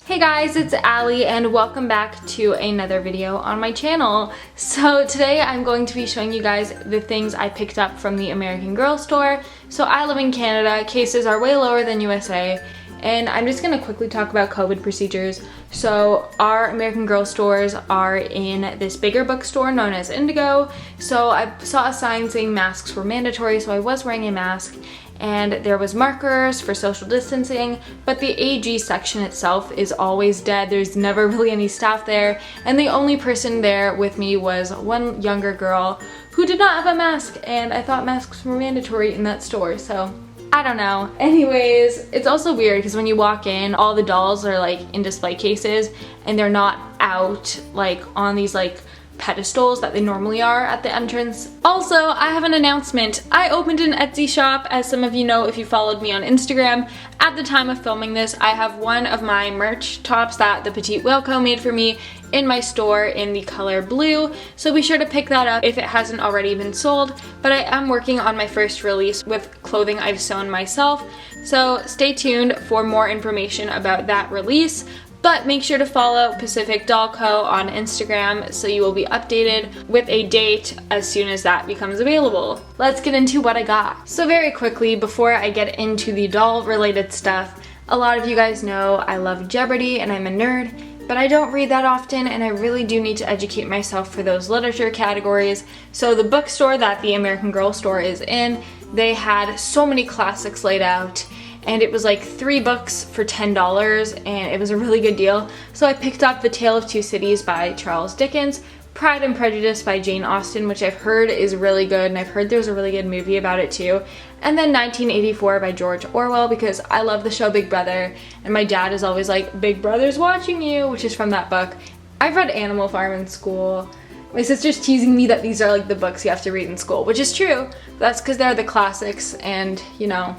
Hey guys, it's Allie and welcome back to another video on my channel. So today I'm going to be showing you guys the things I picked up from the American Girl store. So I live in Canada, cases are way lower than USA, and I'm just gonna quickly talk about COVID procedures. So our American Girl stores are in this bigger bookstore known as Indigo. So I saw a sign saying masks were mandatory, so I was wearing a mask. And there was markers for social distancing, but the AG section itself is always dead. There's never really any staff there, and the only person there with me was one younger girl who did not have a mask, and I thought masks were mandatory in that store, so I don't know. Anyways, it's also weird because when you walk in, all the dolls are like in display cases and they're not out like on these like pedestals that they normally are at the entrance. Also, I have an announcement. I opened an Etsy shop, as some of you know if you followed me on Instagram. At the time of filming this, I have one of my merch tops that the Petite Whale Co made for me in my store in the color blue, so be sure to pick that up if it hasn't already been sold. But I am working on my first release with clothing I've sewn myself, so stay tuned for more information about that release. But make sure to follow Pacific Doll Co on Instagram so you will be updated with a date as soon as that becomes available. Let's get into what I got. So very quickly, before I get into the doll related stuff, a lot of you guys know I love Jeopardy and I'm a nerd, but I don't read that often and I really do need to educate myself for those literature categories. So the bookstore that the American Girl store is in, they had so many classics laid out, and it was like 3 books for $10 and it was a really good deal. So I picked up The Tale of Two Cities by Charles Dickens, Pride and Prejudice by Jane Austen, which I've heard is really good, and I've heard there's a really good movie about it too, and then 1984 by George Orwell because I love the show Big Brother and my dad is always like, Big Brother's watching you, which is from that book. I've read Animal Farm in school. My sister's teasing me that these are like the books you have to read in school, which is true. That's because they're the classics and, you know,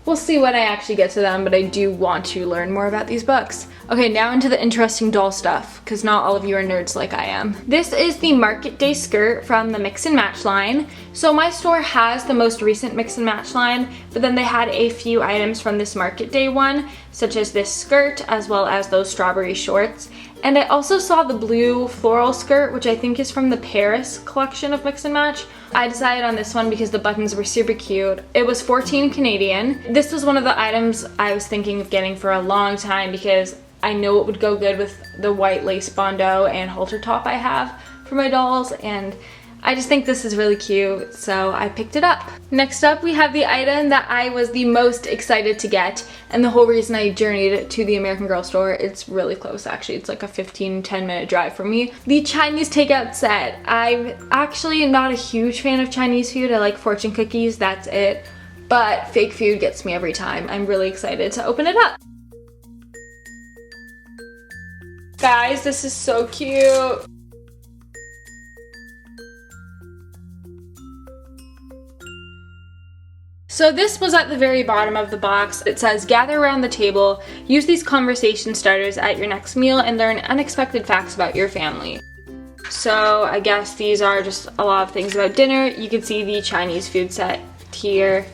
we'll see when I actually get to them, but I do want to learn more about these books. Okay, now into the interesting doll stuff, because not all of you are nerds like I am. This is the Market Day skirt from the Mix and Match line. So my store has the most recent Mix and Match line, but then they had a few items from this Market Day one, such as this skirt, as well as those strawberry shorts. And I also saw the blue floral skirt, which I think is from the Paris collection of Mix and Match. I decided on this one because the buttons were super cute. It was 14 Canadian. This was one of the items I was thinking of getting for a long time because I know it would go good with the white lace bandeau and halter top I have for my dolls, and I just think this is really cute, so I picked it up. Next up, we have the item that I was the most excited to get, and the whole reason I journeyed to the American Girl store, it's really close actually, it's like a 15-10 minute drive from me. The Chinese takeout set. I'm actually not a huge fan of Chinese food. I like fortune cookies, that's it. But fake food gets me every time. I'm really excited to open it up. Guys, this is so cute. So this was at the very bottom of the box. It says, gather around the table, use these conversation starters at your next meal, and learn unexpected facts about your family. So I guess these are just a lot of things about dinner. You can see the Chinese food set here.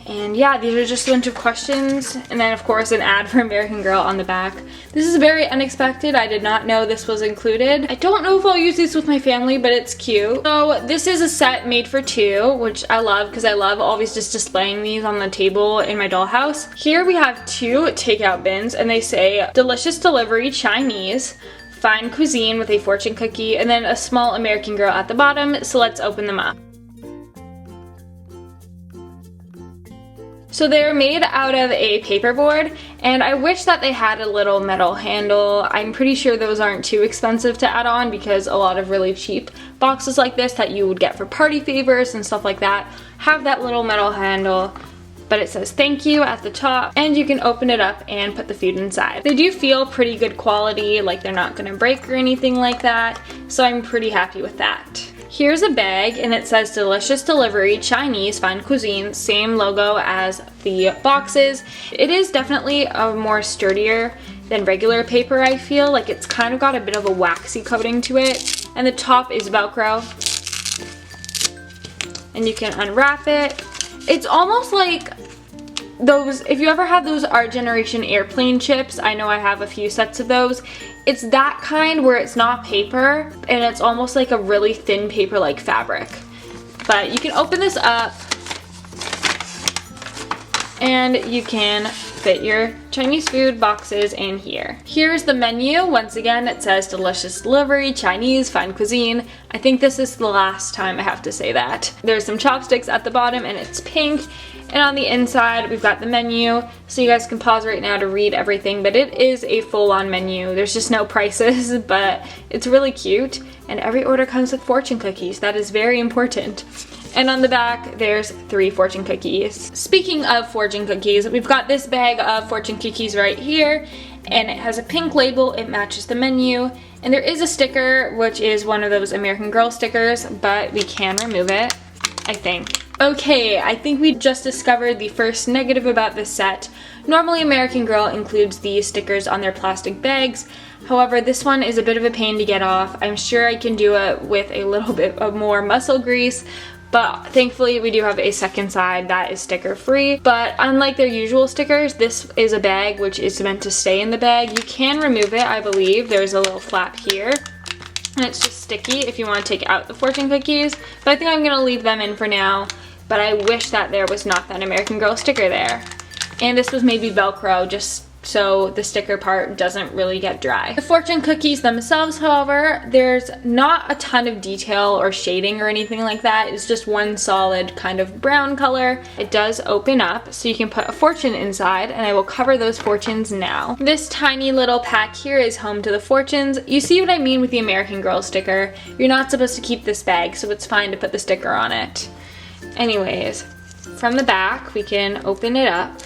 And yeah, these are just a bunch of questions, and then of course an ad for American Girl on the back. This is very unexpected. I did not know this was included. I don't know if I'll use these with my family, but it's cute. So this is a set made for 2, which I love because I love always just displaying these on the table in my dollhouse. Here we have 2 takeout bins, and they say delicious delivery Chinese, fine cuisine with a fortune cookie, and then a small American Girl at the bottom. So let's open them up. So they're made out of a paperboard, and I wish that they had a little metal handle. I'm pretty sure those aren't too expensive to add on because a lot of really cheap boxes like this that you would get for party favors and stuff like that have that little metal handle. But it says thank you at the top, and you can open it up and put the food inside. They do feel pretty good quality, like they're not gonna break or anything like that, so I'm pretty happy with that. Here's a bag, and it says delicious delivery, Chinese, fine cuisine, same logo as the boxes. It is definitely a more sturdier than regular paper, I feel. Like it's kind of got a bit of a waxy coating to it. And the top is Velcro. And you can unwrap it. It's almost like those, if you ever had those Art Generation airplane chips, I know I have a few sets of those. It's that kind where it's not paper and it's almost like a really thin paper like fabric. But you can open this up and you can fit your Chinese food boxes in here. Here's the menu. Once again, it says delicious delivery, Chinese, fine cuisine. I think this is the last time I have to say that. There's some chopsticks at the bottom and it's pink. And on the inside, we've got the menu, so you guys can pause right now to read everything, but it is a full-on menu. There's just no prices, but it's really cute. And every order comes with fortune cookies. That is very important. And on the back, there's 3 fortune cookies. Speaking of fortune cookies, we've got this bag of fortune cookies right here, and it has a pink label. It matches the menu. And there is a sticker, which is one of those American Girl stickers, but we can remove it, I think. Okay, I think we just discovered the first negative about this set. Normally American Girl includes these stickers on their plastic bags. However, this one is a bit of a pain to get off. I'm sure I can do it with a little bit of more muscle grease, but thankfully we do have a second side that is sticker free. But unlike their usual stickers, this is a bag which is meant to stay in the bag. You can remove it, I believe. There's a little flap here. And it's just sticky if you want to take out the fortune cookies. But I think I'm going to leave them in for now. But I wish that there was not that American Girl sticker there. And this was maybe Velcro, just so the sticker part doesn't really get dry. The fortune cookies themselves, however, there's not a ton of detail or shading or anything like that. It's just one solid kind of brown color. It does open up, so you can put a fortune inside, and I will cover those fortunes now. This tiny little pack here is home to the fortunes. You see what I mean with the American Girl sticker? You're not supposed to keep this bag, so it's fine to put the sticker on it. Anyways, from the back, we can open it up.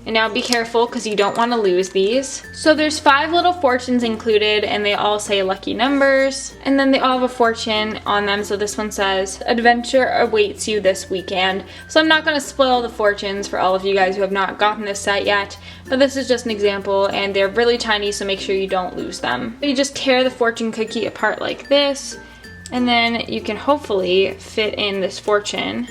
And now be careful because you don't want to lose these. So there's 5 little fortunes included and they all say lucky numbers. And then they all have a fortune on them. So this one says, adventure awaits you this weekend. So I'm not going to spoil the fortunes for all of you guys who have not gotten this set yet. But this is just an example and they're really tiny, so make sure you don't lose them. You just tear the fortune cookie apart like this. And then you can hopefully fit in this fortune.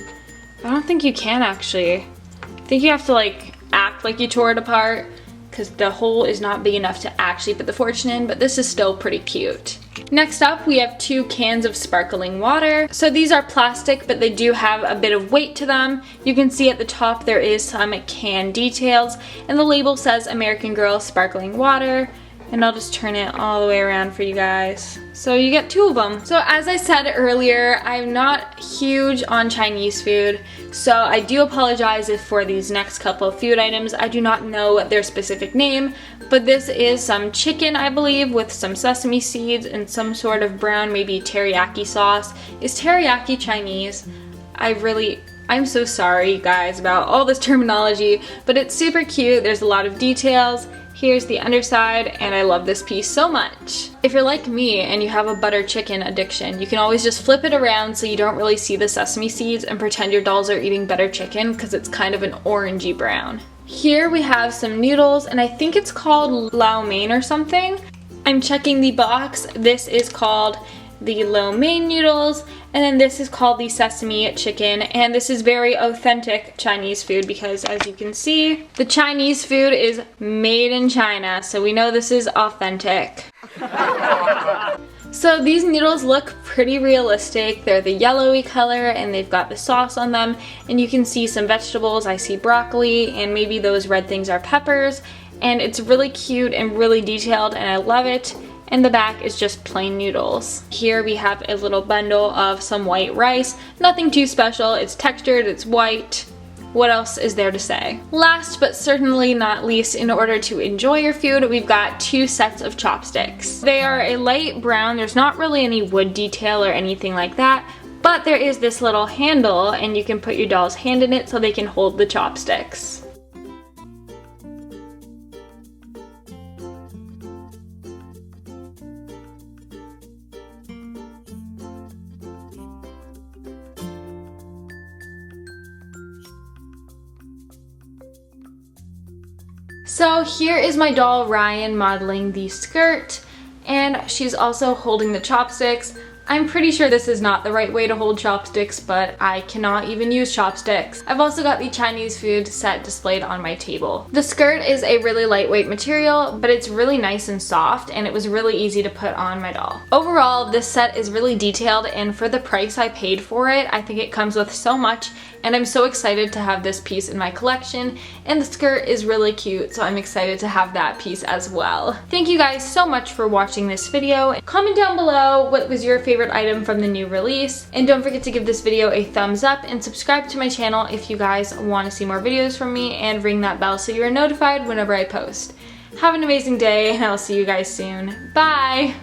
I don't think you can actually. I think you have to like act like you tore it apart because the hole is not big enough to actually put the fortune in, but this is still pretty cute. Next up, we have 2 cans of sparkling water. So these are plastic, but they do have a bit of weight to them. You can see at the top there is some can details, and the label says American Girl sparkling water. And I'll just turn it all the way around for you guys. So you get 2 of them. So as I said earlier, I'm not huge on Chinese food. So I do apologize if for these next couple of food items, I do not know their specific name. But this is some chicken, I believe, with some sesame seeds and some sort of brown, maybe teriyaki sauce. Is teriyaki Chinese? I'm so sorry guys about all this terminology, but it's super cute. There's a lot of details. Here's the underside, and I love this piece so much. If you're like me and you have a butter chicken addiction, you can always just flip it around so you don't really see the sesame seeds and pretend your dolls are eating butter chicken because it's kind of an orangey brown. Here we have some noodles, and I think it's called lo mein or something. I'm checking the box. This is called the lo mein noodles, and then this is called the sesame chicken, and this is very authentic Chinese food because as you can see, the Chinese food is made in China, so we know this is authentic. So these noodles look pretty realistic. They're the yellowy color and they've got the sauce on them, and you can see some vegetables. I see broccoli, and maybe those red things are peppers, and it's really cute and really detailed, and I love it. And the back is just plain noodles. Here we have a little bundle of some white rice. Nothing too special. It's textured, it's white. What else is there to say? Last but certainly not least, in order to enjoy your food, we've got 2 sets of chopsticks. They are a light brown. There's not really any wood detail or anything like that, but there is this little handle and you can put your doll's hand in it so they can hold the chopsticks. So here is my doll Ryan modeling the skirt, and she's also holding the chopsticks. I'm pretty sure this is not the right way to hold chopsticks, but I cannot even use chopsticks. I've also got the Chinese food set displayed on my table. The skirt is a really lightweight material, but it's really nice and soft, and it was really easy to put on my doll. Overall, this set is really detailed, and for the price I paid for it, I think it comes with so much, and I'm so excited to have this piece in my collection, and the skirt is really cute, so I'm excited to have that piece as well. Thank you guys so much for watching this video. Comment down below what was your favorite item from the new release, and don't forget to give this video a thumbs up and subscribe to my channel if you guys want to see more videos from me, and ring that bell so you're notified whenever I post. Have an amazing day, and I'll see you guys soon. Bye!